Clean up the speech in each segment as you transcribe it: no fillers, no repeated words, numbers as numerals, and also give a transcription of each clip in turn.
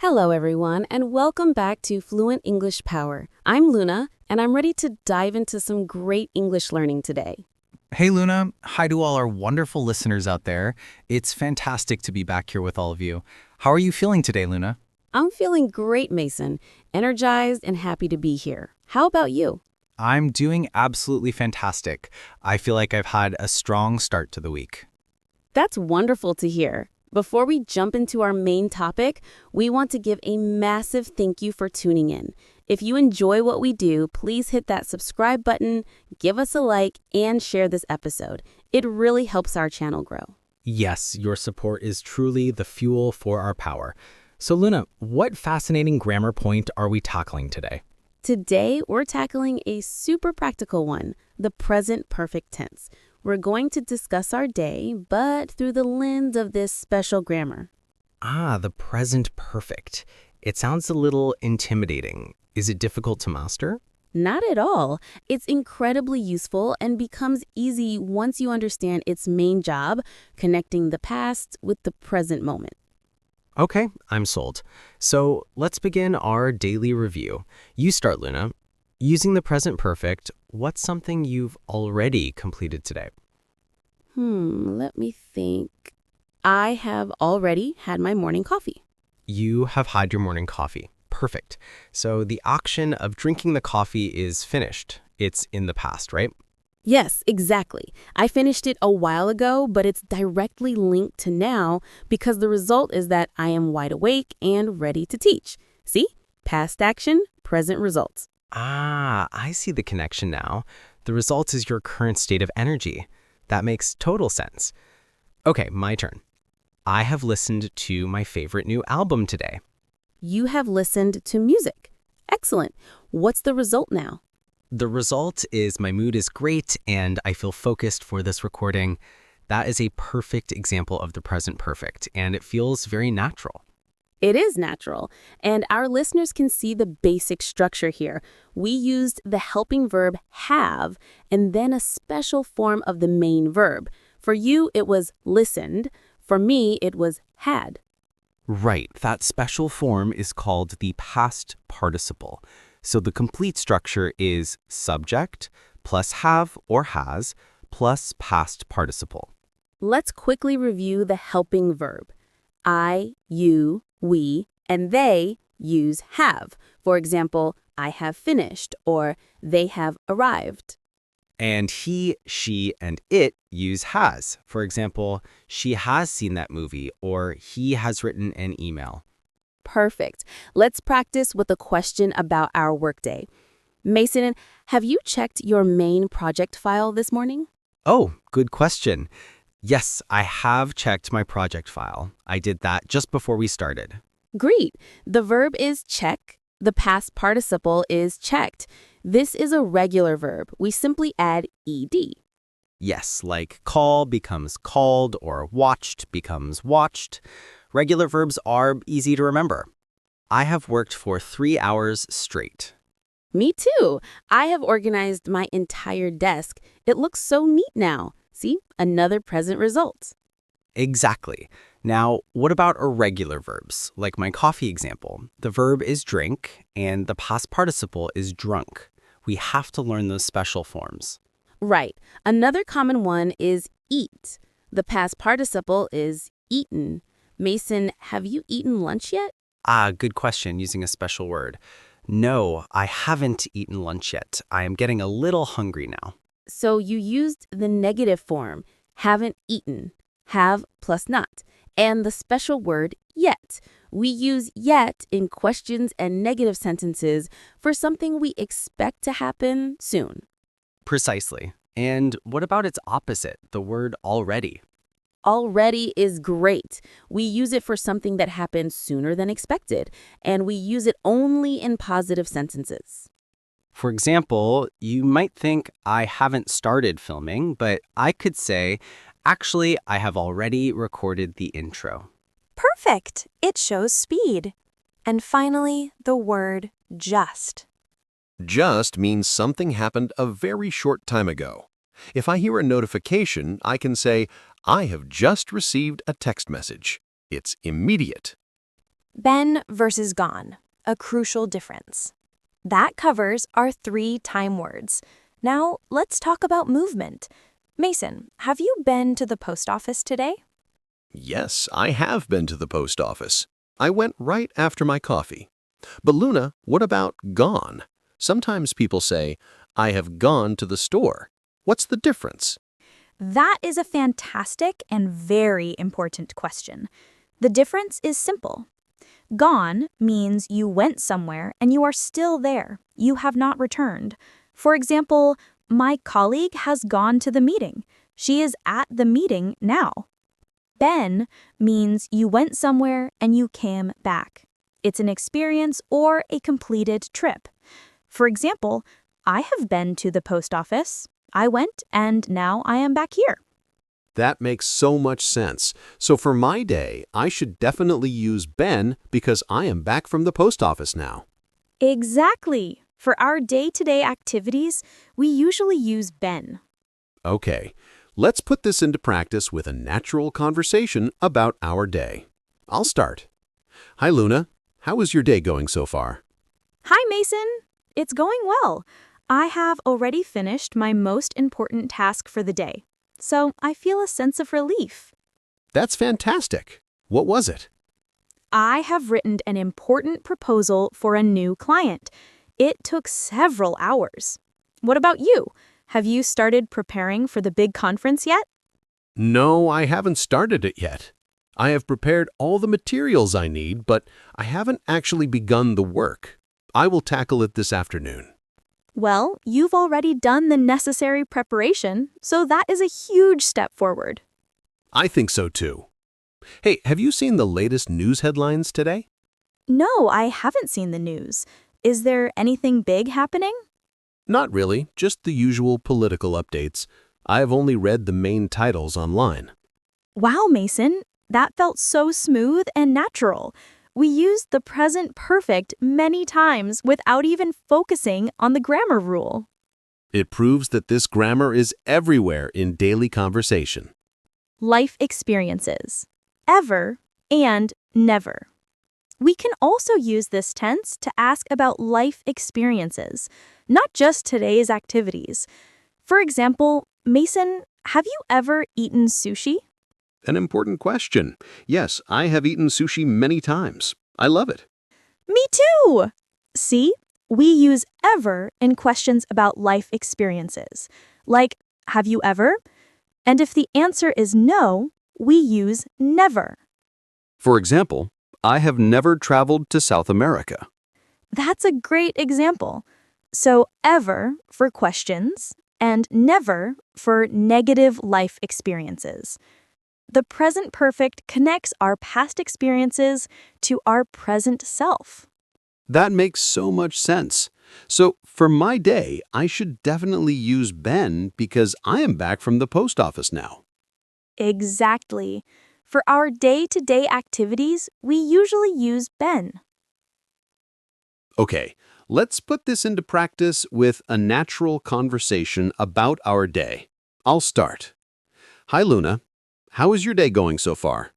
Hello, everyone, and welcome back to Fluent English Power. I'm Luna, and I'm ready to dive into some great English learning today. Hey Luna, hi to all our wonderful listeners out there. It's fantastic to be back here with all of you. How are you feeling today, Luna? I'm feeling great, Mason, energized and happy to be here. How about you? I'm doing absolutely fantastic. I feel like I've had a strong start to the week. That's wonderful to hear. Before we jump into our main topic, we want to give a massive thank you for tuning in. If you enjoy what we do, please hit that subscribe button, give us a like, and share this episode. It really helps our channel grow. Yes, your support is truly the fuel for our power. So Luna, what fascinating grammar point are we tackling today? Today, we're tackling a super practical one, the present perfect tense. We're going to discuss our day, but through the lens of this special grammar. The present perfect. It sounds a little intimidating. Is it difficult to master? Not at all. It's incredibly useful and becomes easy once you understand its main job, connecting the past with the present moment. Okay, I'm sold. So let's begin our daily review. You start, Luna. Using the present perfect, what's something you've already completed today? Let me think. I have already had my morning coffee. You have had your morning coffee. Perfect. So the action of drinking the coffee is finished. It's in the past, right? Yes, exactly. I finished it a while ago, but it's directly linked to now because the result is that I am wide awake and ready to teach. See? Past action, present results. I see the connection now. The result is your current state of energy. That makes total sense. Okay, my turn. I have listened to my favorite new album today. You have listened to music. Excellent. What's the result now? The result is my mood is great and I feel focused for this recording. That is a perfect example of the present perfect, and it feels very natural. It is natural, and our listeners can see the basic structure here. We used the helping verb have and then a special form of the main verb. For you, it was listened. For me, it was had. Right, that special form is called the past participle. So the complete structure is subject plus have or has plus past participle. Let's quickly review the helping verb. I, you, we, and they use have. For example, I have finished or they have arrived. And he, she, and it use has. For example, she has seen that movie or he has written an email. Perfect. Let's practice with a question about our workday. Mason, have you checked your main project file this morning? Oh, good question. Yes, I have checked my project file. I did that just before we started. Great. The verb is check. The past participle is checked. This is a regular verb. We simply add ed. Yes, like call becomes called or watched becomes watched. Regular verbs are easy to remember. I have worked for 3 hours straight. Me too. I have organized my entire desk. It looks so neat now. See, another present result. Exactly. Now, what about irregular verbs? Like my coffee example. The verb is drink and the past participle is drunk. We have to learn those special forms. Right. Another common one is eat. The past participle is eaten. Mason, have you eaten lunch yet? Good question, using a special word. No, I haven't eaten lunch yet. I am getting a little hungry now. So you used the negative form, haven't eaten, have plus not, and the special word yet. We use yet in questions and negative sentences for something we expect to happen soon. Precisely. And what about its opposite, the word already? Already is great. We use it for something that happened sooner than expected, and we use it only in positive sentences. For example, you might think I haven't started filming, but I could say, actually, I have already recorded the intro. Perfect! It shows speed. And finally, the word just. Just means something happened a very short time ago. If I hear a notification, I can say, I have just received a text message. It's immediate. Been versus gone, a crucial difference. That covers our 3 time words. Now, let's talk about movement. Mason, have you been to the post office today? Yes, I have been to the post office. I went right after my coffee. But Luna, what about gone? Sometimes people say, I have gone to the store. What's the difference? That is a fantastic and very important question. The difference is simple. Gone means you went somewhere and you are still there. You have not returned. For example, my colleague has gone to the meeting. She is at the meeting now. Been means you went somewhere and you came back. It's an experience or a completed trip. For example, I have been to the post office. I went and now I am back here. That makes so much sense. So for my day, I should definitely use been because I am back from the post office now. Exactly. For our day-to-day activities, we usually use been. Okay, let's put this into practice with a natural conversation about our day. I'll start. Hi, Luna. How is your day going so far? Hi, Mason. It's going well. I have already finished my most important task for the day, so I feel a sense of relief. That's fantastic. What was it? I have written an important proposal for a new client. It took several hours. What about you? Have you started preparing for the big conference yet? No, I haven't started it yet. I have prepared all the materials I need, but I haven't actually begun the work. I will tackle it this afternoon. Well, you've already done the necessary preparation, so that is a huge step forward. I think so too. Hey, have you seen the latest news headlines today? No, I haven't seen the news. Is there anything big happening? Not really, just the usual political updates. I have only read the main titles online. Wow, Mason, that felt so smooth and natural. We used the present perfect many times without even focusing on the grammar rule. It proves that this grammar is everywhere in daily conversation. Life experiences. Ever and never. We can also use this tense to ask about life experiences, not just today's activities. For example, Mason, have you ever eaten sushi? An important question. Yes, I have eaten sushi many times. I love it. Me too! See, we use ever in questions about life experiences, like, have you ever? And if the answer is no, we use never. For example, I have never traveled to South America. That's a great example. So ever for questions and never for negative life experiences. The present perfect connects our past experiences to our present self. That makes so much sense. So for my day, I should definitely use been because I am back from the post office now. Exactly. For our day-to-day activities, we usually use been. Okay, let's put this into practice with a natural conversation about our day. I'll start. Hi, Luna. How is your day going so far?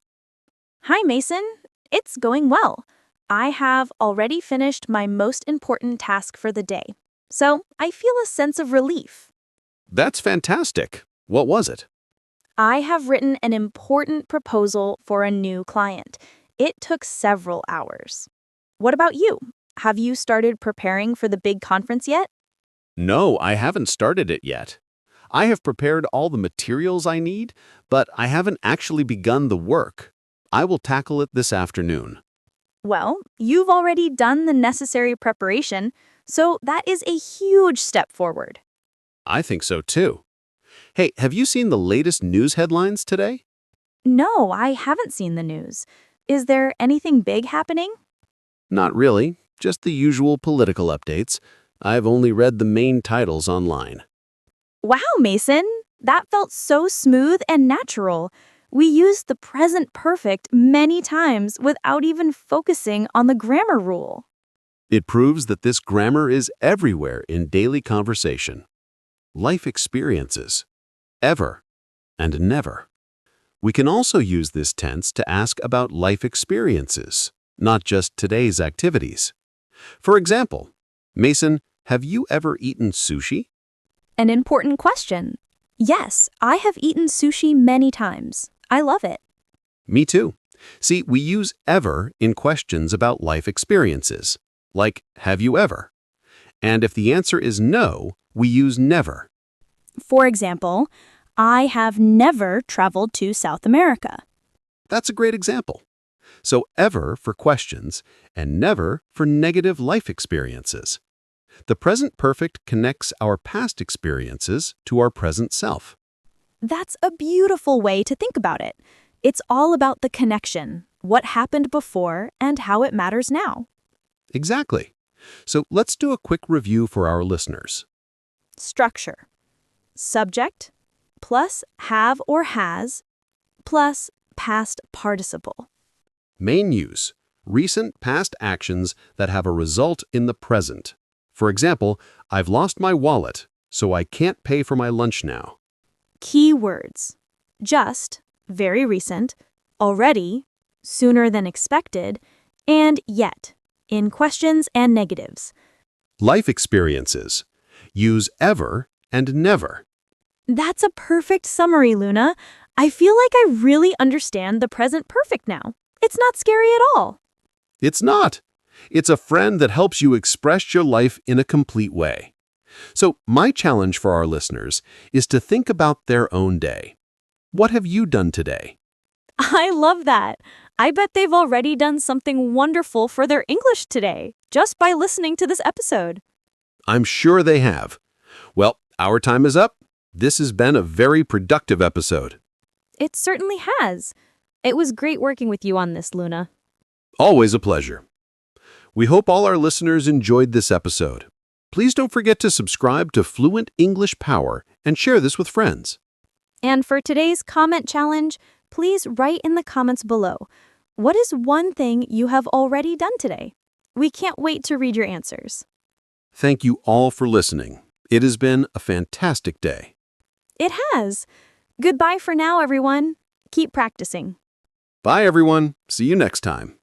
Hi, Mason. It's going well. I have already finished my most important task for the day, so I feel a sense of relief. That's fantastic. What was it? I have written an important proposal for a new client. It took several hours. What about you? Have you started preparing for the big conference yet? No, I haven't started it yet. I have prepared all the materials I need, but I haven't actually begun the work. I will tackle it this afternoon. Well, you've already done the necessary preparation, so that is a huge step forward. I think so too. Hey, have you seen the latest news headlines today? No, I haven't seen the news. Is there anything big happening? Not really, just the usual political updates. I've only read the main titles online. Wow, Mason, that felt so smooth and natural. We used the present perfect many times without even focusing on the grammar rule. It proves that this grammar is everywhere in daily conversation. Life experiences. Ever and never. We can also use this tense to ask about life experiences, not just today's activities. For example, Mason, have you ever eaten sushi? An important question. Yes, I have eaten sushi many times. I love it. Me too. See, we use ever in questions about life experiences, like have you ever? And if the answer is no, we use never. For example, I have never traveled to South America. That's a great example. So ever for questions and never for negative life experiences. The present perfect connects our past experiences to our present self. That's a beautiful way to think about it. It's all about the connection, what happened before and how it matters now. Exactly. So let's do a quick review for our listeners. Structure. Subject plus have or has plus past participle. Main use: recent past actions that have a result in the present. For example, I've lost my wallet, so I can't pay for my lunch now. Key words. Just, very recent, already, sooner than expected, and yet, in questions and negatives. Life experiences: use ever and never. That's a perfect summary, Luna. I feel like I really understand the present perfect now. It's not scary at all. It's not. It's a friend that helps you express your life in a complete way. So my challenge for our listeners is to think about their own day. What have you done today? I love that. I bet they've already done something wonderful for their English today, just by listening to this episode. I'm sure they have. Well, our time is up. This has been a very productive episode. It certainly has. It was great working with you on this, Luna. Always a pleasure. We hope all our listeners enjoyed this episode. Please don't forget to subscribe to Fluent English Power and share this with friends. And for today's comment challenge, please write in the comments below. What is one thing you have already done today? We can't wait to read your answers. Thank you all for listening. It has been a fantastic day. It has. Goodbye for now, everyone. Keep practicing. Bye, everyone. See you next time.